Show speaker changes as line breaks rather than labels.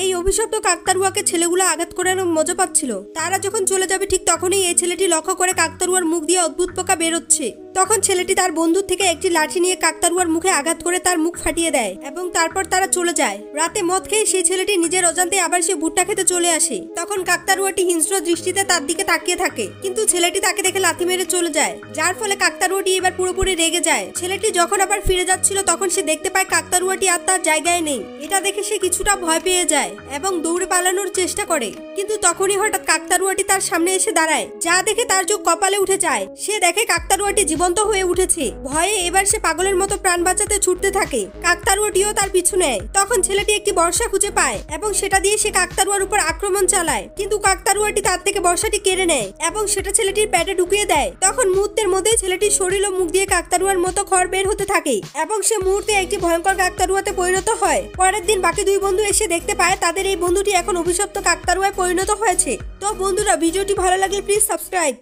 এই অভিশপ্ত কাকতাড়ুয়াকে ছেলেগুলো আঘাত করে মজা পাচ্ছিল। তারা যখন চলে যাবে ঠিক তখনই এই ছেলেটি লক্ষ্য করে কাকতাড়ুয়ার মুখ দিয়ে অদ্ভুত পোকা বেরোচ্ছে। তখন ছেলেটি তার বন্ধুর থেকে একটি লাঠি নিয়ে কাকতাড়ুয়ার মুখে আঘাত করে তার মুখ ফাটিয়ে দেয় এবং তারপর তারা চলে যায়। রাতে মদ খেয়ে সেই ছেলেটি নিজের অজান্তে আবার সে ভুট্টা খেতে চলে আসে। তখন কাকতাড়ুয়াটি হিংস্র দৃষ্টিতে তার দিকে তাকিয়ে থাকে, কিন্তু ছেলেটি তাকে দেখে লাথি মেরে চলে যায়, যার ফলে কাকতাড়ুয়াটি এবার পুরোপুরি রেগে যায়। ছেলেটি যখন আবার ফিরে যাচ্ছিল তখন সে দেখতে পায় কাকতাড়ুয়াটি আর তার জায়গায় নেই। এটা দেখে সে কিছুটা ভয় পেয়ে যায় এবং দৌড়ে পালানোর চেষ্টা করে, কিন্তু তখনই হঠাৎ কাকতাড়ুয়াটি তার সামনে এসে দাঁড়ায়, যা দেখে তার চোখ কপালে উঠে যায়। সে দেখে কাকতাড়ুয়াটি জীবন্ত হয়ে উঠেছে। ভয়ে এবার সে পাগলের মতো প্রাণ বাঁচাতে ছুটতে থাকে। কাকতাড়ুয়াটিও তার পিছু নেয়। তখন ছেলেটি একটি বর্ষা খুঁজে পায় এবং সেটা দিয়ে সে কাকতাড়ুয়ার উপর আক্রমণ চালায়, কিন্তু কাকতাড়ুয়াটি তার থেকে বর্ষাটি কেড়ে নেয় এবং সেটা ছেলেটির পেটে ঢুকিয়ে দেয়। তখন মুহূর্তের মধ্যেই ছেলেটির শরীর ও মুখ দিয়ে কাকতাড়ুয়ার মতো খড় বের হতে থাকে এবং সে মুহূর্তে একটি ভয়ঙ্কর কাকতাড়ুয়াতে পরিণত হয়। পরের দিন বাকি দুই বন্ধু এসে দেখতে পায় তাদের এই বন্ধুটি এখন অভিশপ্ত কাকতাড়ুয়ায় পরিণত হয়েছে। তো বন্ধুরা, ভিডিওটি ভালো লাগলে প্লিজ সাবস্ক্রাইব।